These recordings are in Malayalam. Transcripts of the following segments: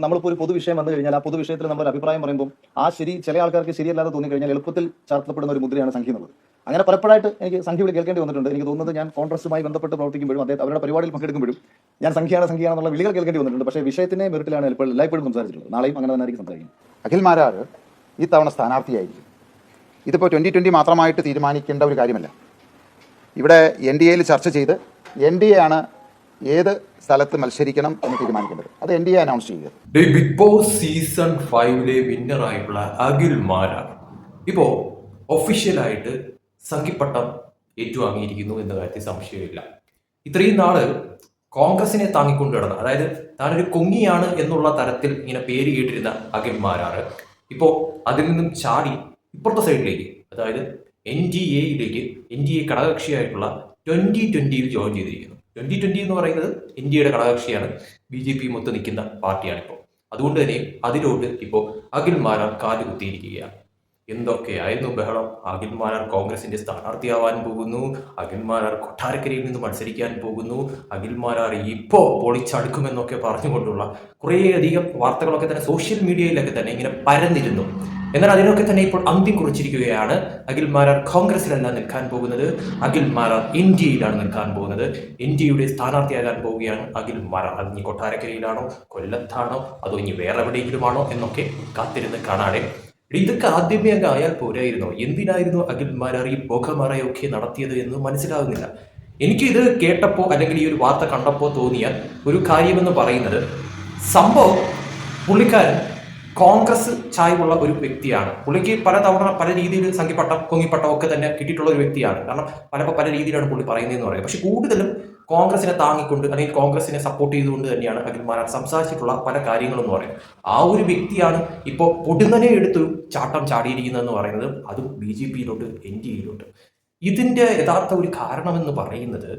നമ്മളിപ്പോൾ ഒരു പൊതുവിഷയം വന്നു കഴിഞ്ഞാൽ ആ പൊതുവിഷയത്തിൽ നമ്മൾ അഭിപ്രായം പറയുമ്പോൾ ആ ശരി ചില ആൾക്കാർക്ക് ശരിയല്ലാതെ തോന്നിക്കഴിഞ്ഞാൽ എളുപ്പത്തിൽ ചാർത്തപ്പെടുന്ന ഒരു മുദ്രയാണ് സംഖ്യ എന്നുള്ളത്. അങ്ങനെ പലപ്പോഴായിട്ട് എനിക്ക് സംഖ്യ വിളി കേൾക്കേണ്ടി വന്നിട്ടുണ്ട്. എനിക്ക് തോന്നുന്നത് ഞാൻ കോൺഗ്രസുമായി ബന്ധപ്പെട്ട് പ്രവർത്തിക്കുമ്പോഴും അവരുടെ പരിപാടിയിൽ പങ്കെടുക്കുമ്പോഴും ഞാൻ സംഖ്യയാണെന്നുള്ള വിളികൾ കേൾക്കേണ്ടി വന്നിട്ടുണ്ട്. പക്ഷേ വിഷയത്തിന്റെ മെറിറ്റിലാണ് എല്ലായ്പ്പോഴും സംസാരിച്ചിട്ടുള്ളത്. നാളെയും അങ്ങനെ തന്നെ ആയിരിക്കും സംസാരിക്കുന്നത്. അഖിൽ മാരാർ ഈ തവണ സ്ഥാനാർത്ഥിയായിരിക്കും. ഇതിപ്പോൾ 2020 മാത്രമായിട്ട് തീരുമാനിക്കേണ്ട ഒരു കാര്യമല്ല. ഇവിടെ NDAയിൽ ചർച്ച ചെയ്ത് NDA ആണ് ഏത് സ്ഥലത്ത് മത്സരിക്കണം എന്ന് തീരുമാനിക്കേണ്ടത്. അത് NDA അനൗൺസ് ചെയ്യുക. ബിഗ് ബോസ് സീസൺ 5 വിന്നറായിട്ടുള്ള അഖിൽ മാരാർ ഇപ്പോൾ ഒഫീഷ്യലായിട്ട് സംഘിപ്പട്ടം ഏറ്റുവാങ്ങിയിരിക്കുന്നു എന്ന കാര്യത്തിൽ സംശയമില്ല. ഇത്രയും നാള് കോൺഗ്രസിനെ താങ്ങിക്കൊണ്ട് കിടന്ന, അതായത് താനൊരു കൊങ്ങിയാണ് എന്നുള്ള തരത്തിൽ ഇങ്ങനെ പേര് കേട്ടിരുന്ന അഖിൽ മാരാർ ഇപ്പോൾ അതിൽ നിന്നും ചാടി ഇപ്പുറത്തെ സൈഡിലേക്ക്, അതായത് NDA ഘടകകക്ഷിയായിട്ടുള്ള 2020 ജോയിൻ ചെയ്തിരിക്കുന്നു. 2020 എന്ന് പറയുന്നത് ഇന്ത്യയുടെ ഘടകകക്ഷിയാണ്, BJP മൊത്തം നിൽക്കുന്ന പാർട്ടിയാണിപ്പോൾ. അതുകൊണ്ട് തന്നെ അതിലോട്ട് ഇപ്പോൾ അഖിൽ മാരാർ കാലുകുത്തിയിരിക്കുകയാണ്. എന്തൊക്കെയായിരുന്നു ബഹളം. അഖിൽ മാരാർ കോൺഗ്രസിന്റെ സ്ഥാനാർത്ഥിയാവാൻ പോകുന്നു, അഖിൽ മാരാർ കൊട്ടാരക്കരയിൽ നിന്ന് മത്സരിക്കാൻ പോകുന്നു, അഖിൽ മാരാർ ഇപ്പോൾ പൊളിച്ചടുക്കുമെന്നൊക്കെ പറഞ്ഞുകൊണ്ടുള്ള കുറേയധികം വാർത്തകളൊക്കെ തന്നെ സോഷ്യൽ മീഡിയയിലൊക്കെ തന്നെ ഇങ്ങനെ പരന്നിരുന്നു. എന്നാൽ അതിനൊക്കെ തന്നെ ഇപ്പോൾ അന്ത്യം കുറിച്ചിരിക്കുകയാണ്. അഖിൽ മാരാർ കോൺഗ്രസിലല്ല നിൽക്കാൻ പോകുന്നത്, അഖിൽ മാരാർ ഇന്ത്യയിലാണ് നിൽക്കാൻ പോകുന്നത്. ഇന്ത്യയുടെ സ്ഥാനാർത്ഥിയാകാൻ പോവുകയാണ് അഖിൽ മാരാർ. അത് ഇനി കൊട്ടാരക്കരയിലാണോ, കൊല്ലത്താണോ, അതോ ഇനി വേറെ എവിടെയെങ്കിലുമാണോ എന്നൊക്കെ കാത്തിരുന്ന് കാണാതെ. ഇതൊക്കെ ആദ്യമേ അങ്ങ് ആയാൽ പോരായിരുന്നോ? എന്തിനായിരുന്നു അഖിൽ മാരാർ ഈ പുകമറയൊക്കെ നടത്തിയത് എന്ന് മനസ്സിലാകുന്നില്ല. എനിക്കിത് കേട്ടപ്പോൾ അല്ലെങ്കിൽ ഈ ഒരു വാർത്ത കണ്ടപ്പോൾ തോന്നിയ ഒരു കാര്യമെന്ന് പറയുന്നത്, സംഭവം പുള്ളിക്കാരൻ കോൺഗ്രസ് ചായ്വുള്ള ഒരു വ്യക്തിയാണ്. പുള്ളിക്ക് പലതവണ പല രീതിയിൽ സംഘിപ്പട്ടം കൊങ്ങിപ്പട്ടം ഒക്കെ തന്നെ കിട്ടിയിട്ടുള്ള ഒരു വ്യക്തിയാണ്. കാരണം പല രീതിയിലാണ് പുള്ളി പറയുന്നതെന്ന് പറയുന്നത്. പക്ഷെ കൂടുതലും കോൺഗ്രസിനെ താങ്ങിക്കൊണ്ട് അല്ലെങ്കിൽ കോൺഗ്രസിനെ സപ്പോർട്ട് ചെയ്തുകൊണ്ട് തന്നെയാണ് അഖിൽ മാരാർ സംസാരിച്ചിട്ടുള്ള പല കാര്യങ്ങളെന്ന് പറയുന്നത്. ആ ഒരു വ്യക്തിയാണ് ഇപ്പോൾ പൊടുന്നനെ എടുത്തൊരു ചാട്ടം ചാടിയിരിക്കുന്നതെന്ന് പറയുന്നത്, അതും BJPയിലോട്ട് NDAയിലോട്ട്. ഇതിന്റെ യഥാർത്ഥ ഒരു കാരണമെന്ന് പറയുന്നത്,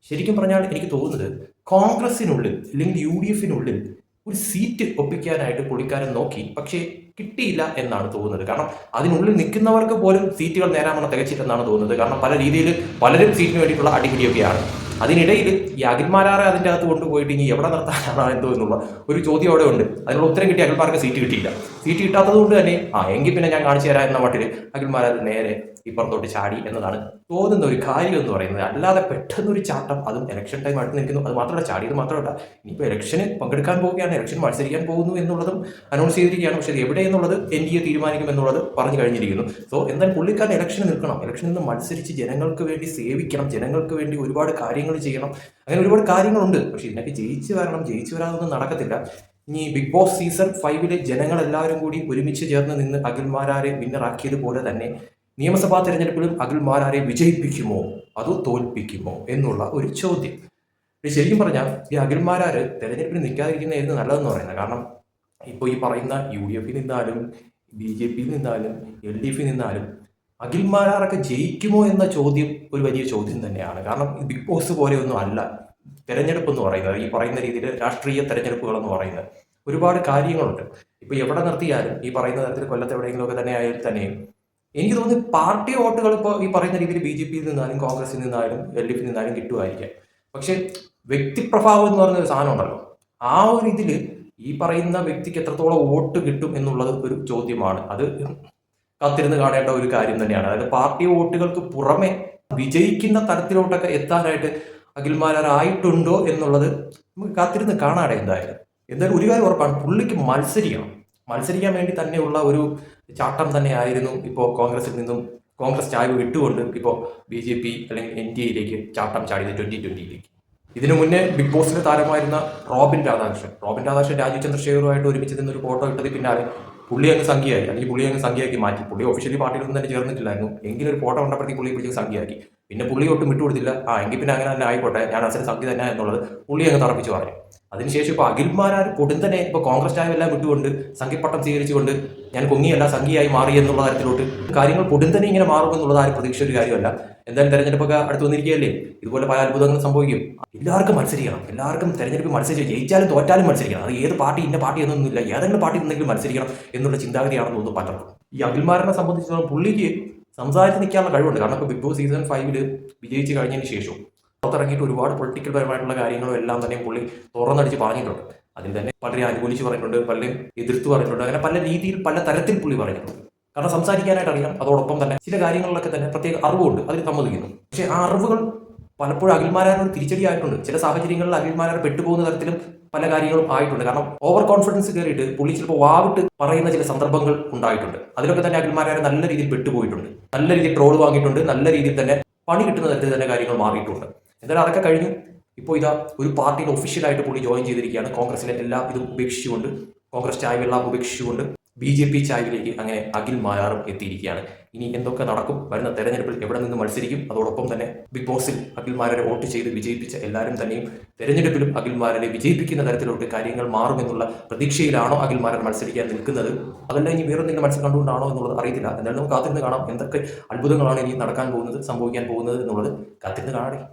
ശരിക്കും പറഞ്ഞാൽ എനിക്ക് തോന്നുന്നത് കോൺഗ്രസിനുള്ളിൽ അല്ലെങ്കിൽ UDFിനുള്ളിൽ ഒരു സീറ്റ് ഒപ്പിക്കാനായിട്ട് പുള്ളിക്കാരൻ നോക്കി, പക്ഷേ കിട്ടിയില്ല എന്നാണ് തോന്നുന്നത്. കാരണം അതിനുള്ളിൽ നിൽക്കുന്നവർക്ക് പോലും സീറ്റുകൾ നേരാമണം തികച്ചില്ലെന്നാണ് തോന്നുന്നത്. കാരണം പല രീതിയിൽ പലരും സീറ്റിന് വേണ്ടിയിട്ടുള്ള അടിപിടിയൊക്കെയാണ്. അതിനിടയിൽ ഈ അഖിൽ മാരാറെ അതിൻ്റെ അകത്ത് കൊണ്ടുപോയിട്ട് ഇനി എവിടെ നിർത്താനാണ് എന്തോ എന്നുള്ള ഒരു ചോദ്യം അവിടെ ഉണ്ട്. അതിനുള്ള ഉത്തരം കിട്ടി അഖിൽ മാർക്ക് സീറ്റ് കിട്ടിയില്ല. സീറ്റ് കിട്ടാത്തത് കൊണ്ട് തന്നെ എങ്കിൽ പിന്നെ ഞാൻ കാണിച്ചു തരാം എന്ന മട്ടിൽ അഖിൽ മാരാർ നേരെ ഇപ്പുറത്തോട്ട് ചാടി എന്നതാണ് തോന്നുന്ന ഒരു കാര്യം എന്ന് പറയുന്നത്. അല്ലാതെ പെട്ടെന്നൊരു ചാട്ടം, അതും ഇലക്ഷൻ ടൈം അടുത്ത് നിൽക്കുന്നു. അത് മാത്രമല്ല, ചാടിയത് മാത്രമല്ല, ഇനിയിപ്പോൾ ഇലക്ഷന് പങ്കെടുക്കാൻ പോവുകയാണ്, ഇലക്ഷൻ മത്സരിക്കാൻ പോകുന്നു എന്നുള്ളതും അനൗൺസ് ചെയ്തിരിക്കുകയാണ്. പക്ഷേ എവിടെ എന്നുള്ളത് NDA തീരുമാനിക്കും എന്നുള്ളത് പറഞ്ഞു കഴിഞ്ഞിരിക്കുന്നു. സോ എന്തായാലും പുള്ളിക്കാരൻ ഇലക്ഷന് നിൽക്കണം, ഇലക്ഷനിൽ നിന്ന് മത്സരിച്ച് ജനങ്ങൾക്ക് വേണ്ടി സേവിക്കണം, ജനങ്ങൾക്ക് വേണ്ടി ഒരുപാട് കാര്യങ്ങൾ ചെയ്യണം. അങ്ങനെ ഒരുപാട് കാര്യങ്ങളുണ്ട്. പക്ഷെ ഇതിനൊക്കെ ജയിച്ചു വരാതൊന്നും നടക്കത്തില്ല. ഇനി ബിഗ് ബോസ് സീസൺ 5 ജനങ്ങളെല്ലാവരും കൂടി ഒരുമിച്ച് ചേർന്ന് നിന്ന് അഖിൽ മാരാരെ വിന്നറാക്കിയതുപോലെ തന്നെ നിയമസഭാ തെരഞ്ഞെടുപ്പിലും അഖിൽ മാരാരെ വിജയിപ്പിക്കുമോ അതോ തോൽപ്പിക്കുമോ എന്നുള്ള ഒരു ചോദ്യം. ശരിക്കും പറഞ്ഞാൽ ഈ അഖിൽ മാരാർ തെരഞ്ഞെടുപ്പിൽ നിൽക്കാതിരിക്കുന്നതായിരുന്നു നല്ലതെന്ന് പറയുന്നത്. കാരണം ഇപ്പോൾ ഈ പറയുന്ന UDFിൽ നിന്നാലും BJPയിൽ നിന്നാലും LDFിൽ നിന്നാലും അഖിൽ മാരാറൊക്കെ ജയിക്കുമോ എന്ന ചോദ്യം ഒരു വലിയ ചോദ്യം തന്നെയാണ്. കാരണം ബിഗ് ബോസ് പോലെയൊന്നും അല്ല തെരഞ്ഞെടുപ്പ് എന്ന് പറയുന്നത്. ഈ പറയുന്ന രീതിയിൽ രാഷ്ട്രീയ തെരഞ്ഞെടുപ്പുകൾ എന്ന് പറയുന്നത് ഒരുപാട് കാര്യങ്ങളുണ്ട്. ഇപ്പോൾ എവിടെ നിർത്തിയാലും ഈ പറയുന്ന തരത്തിൽ കൊല്ലത്ത് എവിടെയെങ്കിലുമൊക്കെ തന്നെ ആയാൽ തന്നെയും എനിക്ക് തോന്നുന്നു പാർട്ടി വോട്ടുകൾ ഇപ്പോൾ ഈ പറയുന്ന രീതിയിൽ BJPയിൽ നിന്നാലും കോൺഗ്രസിൽ നിന്നാലും LDFിൽ നിന്നാലും കിട്ടുമായിരിക്കാം. പക്ഷെ വ്യക്തിപ്രഭാവം എന്ന് പറയുന്ന ഒരു സാധനം ഉണ്ടല്ലോ, ആ ഒരു ഇതിൽ ഈ പറയുന്ന വ്യക്തിക്ക് എത്രത്തോളം വോട്ട് കിട്ടും എന്നുള്ളത് ഒരു ചോദ്യമാണ്. അത് കാത്തിരുന്ന് കാണേണ്ട ഒരു കാര്യം തന്നെയാണ്. അതായത് പാർട്ടി വോട്ടുകൾക്ക് പുറമെ വിജയിക്കുന്ന തരത്തിലോട്ടൊക്കെ എത്താനായിട്ട് അഖിൽ മാരാർ ആയിട്ടുണ്ടോ എന്നുള്ളത് നമുക്ക് കാത്തിരുന്ന് കാണാടെ. എന്തായാലും ഒരു കാര്യം ഉറപ്പാണ്, പുള്ളിക്ക് മത്സരിക്കാൻ വേണ്ടി തന്നെയുള്ള ഒരു ചാട്ടം തന്നെയായിരുന്നു ഇപ്പോൾ കോൺഗ്രസിൽ നിന്നും കോൺഗ്രസ് ചായ്വ് വിട്ടുകൊണ്ട് ഇപ്പോൾ BJP അല്ലെങ്കിൽ NDAയിലേക്ക് ചാട്ടം ചാടിയത് 2020യിലേക്ക്. ഇതിനു മുന്നേ ബിഗ് ബോസിലെ താരമായിരുന്ന റോബിൻ രാധാകൃഷ്ണൻ രാജീവ് ചന്ദ്രശേഖറുമായിട്ട് ഒരുമിച്ച് നിന്നൊരു ഫോട്ടോ ഇട്ടത് പിന്നാലെ പുള്ളി അങ്ങ് സംഖ്യയാക്കി മാറ്റി. പുള്ളി ഒഫീഷ്യലി പാർട്ടിയിലൊന്നും തന്നെ ചേർന്നിട്ടില്ലായിരുന്നു. എങ്കിലും ഒരു ഫോട്ടോ കണ്ടപ്പോഴത്തേക്ക് പുള്ളി പിടിച്ച് സംഖ്യയാക്കി. പിന്നെ പുള്ളി ഒട്ടും വിട്ടുകൊടുത്തില്ല. എങ്കിൽ പിന്നെ അങ്ങനെ തന്നെ ആയിക്കോട്ടെ, ഞാൻ അസൽ സംഖ്യ തന്നെ എന്നുള്ളത് പുള്ളി അങ്ങ് തറപ്പിച്ച് പറഞ്ഞു. അതിനുശേഷം ഇപ്പോൾ അഖിൽ മാരാർ പൊടുന്നനെ ഇപ്പോൾ കോൺഗ്രസ് ചായവെല്ലാം വിട്ടുകൊണ്ട് സംഘിപ്പട്ടം സ്വീകരിച്ചുകൊണ്ട് ഞാൻ കൊങ്ങിയല്ല സംഖ്യയായി മാറി എന്നുള്ള തരത്തിലോട്ട് കാര്യങ്ങൾ പൊടുന്നനെ ഇങ്ങനെ മാറുമെന്നുള്ളത് ആരും പ്രതീക്ഷിച്ച ഒരു കാര്യമല്ല. എന്തായാലും തെരഞ്ഞെടുപ്പൊക്കെ അടുത്ത് വന്നിരിക്കുകയല്ലേ, ഇതുപോലെ പല അത്ഭുതങ്ങളും സംഭവിക്കും. എല്ലാവർക്കും മത്സരിക്കണം, എല്ലാവർക്കും തെരഞ്ഞെടുപ്പ് മത്സരിച്ച് ജയിച്ചാലും തോറ്റാലും മത്സരിക്കണം. അത് ഏത് പാർട്ടി ഇന്ന പാർട്ടി എന്നൊന്നുമില്ല, ഏതെങ്കിലും പാർട്ടി നിന്നെങ്കിലും മത്സരിക്കണം എന്നുള്ള ചിന്താഗതിയാണെന്ന് തോന്നുന്നു പലർക്കും. ഈ അഖിൽ മാരാറിനെ സംബന്ധിച്ചിടത്തോളം പുള്ളിക്ക് സംസാരിച്ച് നിൽക്കാനുള്ള കഴിവുണ്ട്. കാരണം ഇപ്പോൾ ബിഗ് ബോസ് സീസൺ 5 വിജയിച്ച് കഴിഞ്ഞതിന് ശേഷം പുറത്തിറങ്ങിയിട്ട് ഒരുപാട് പൊളിറ്റിക്കൽ പരമായിട്ടുള്ള കാര്യങ്ങളും എല്ലാം തന്നെ പുള്ളി തുറന്നടിച്ച് പറഞ്ഞിട്ടുണ്ട്. അതിൽ തന്നെ പലരെയും അനുകൂലിച്ച് പറഞ്ഞിട്ടുണ്ട്, പലരെയും എതിർത്ത് പറഞ്ഞിട്ടുണ്ട്. അങ്ങനെ പല രീതിയിൽ പല തരത്തിൽ പുള്ളി പറഞ്ഞിട്ടുണ്ട്. കാരണം സംസാരിക്കാനായിട്ട് അറിയാം, അതോടൊപ്പം തന്നെ ചില കാര്യങ്ങളിലൊക്കെ തന്നെ പ്രത്യേക അറിവുണ്ട്, അതിൽ സമ്മതിക്കുന്നു. പക്ഷേ ആ അറിവുകൾ പലപ്പോഴും അഖിൽമാരാർ തിരിച്ചടിയായിട്ടുണ്ട്. ചില സാഹചര്യങ്ങളിൽ അഖിൽമാരാർ പെട്ടുപോകുന്ന തരത്തിലും പല കാര്യങ്ങളും ആയിട്ടുണ്ട്. കാരണം ഓവർ കോൺഫിഡൻസ് കയറിയിട്ട് പുള്ളി ചിലപ്പോൾ വാവിട്ട് പറയുന്ന ചില സന്ദർഭങ്ങൾ ഉണ്ടായിട്ടുണ്ട്. അതിലൊക്കെ തന്നെ അഖിൽമാരാർ നല്ല രീതിയിൽ പെട്ടുപോയിട്ടുണ്ട്, നല്ല രീതിയിൽ ട്രോൾ വാങ്ങിയിട്ടുണ്ട്, നല്ല രീതിയിൽ തന്നെ പണി കിട്ടുന്ന തരത്തിൽ തന്നെ കാര്യങ്ങൾ മാറിയിട്ടുണ്ട്. എന്തായാലും അതൊക്കെ കഴിഞ്ഞു. ഇപ്പോൾ ഇതാ ഒരു പാർട്ടിയിൽ ഒഫീഷ്യലായിട്ട് പുള്ളി ജോയിൻ ചെയ്തിരിക്കുകയാണ്. കോൺഗ്രസിലെ എല്ലാ ഇതും ഉപേക്ഷിച്ചുകൊണ്ട്, കോൺഗ്രസ് ചായ്വെല്ലാം ഉപേക്ഷിച്ചുകൊണ്ട് BJP ചായ്വിലേക്ക് അങ്ങനെ അഖിൽ മാരാറും എത്തിയിരിക്കുകയാണ്. ഇനി എന്തൊക്കെ നടക്കും, വരുന്ന തെരഞ്ഞെടുപ്പിൽ എവിടെ നിന്ന് മത്സരിക്കും, അതോടൊപ്പം തന്നെ ബിഗ് ബോസിൽ അഖിൽ മാരാരെ വോട്ട് ചെയ്ത് വിജയിപ്പിച്ച എല്ലാവരും തന്നെയും തെരഞ്ഞെടുപ്പിലും അഖിൽ മാരാരെ വിജയിപ്പിക്കുന്ന തരത്തിലോട്ട് കാര്യങ്ങൾ മാറുമെന്നുള്ള പ്രതീക്ഷയിലാണോ അഖിൽ മാരാർ മത്സരിക്കാൻ നിൽക്കുന്നത്, അതല്ല ഇനി വേറെന്തെങ്കിലും മത്സരം കണ്ടുകൊണ്ടാണോ എന്നുള്ളത് അറിയത്തില്ല. എന്തായാലും നമുക്ക് കാത്തിരുന്ന് കാണാം എന്തൊക്കെ അത്ഭുതങ്ങളാണ് ഇനി നടക്കാൻ പോകുന്നത്, സംഭവിക്കാൻ പോകുന്നത് എന്നുള്ളത് കാത്തിരുന്ന് കാണാം.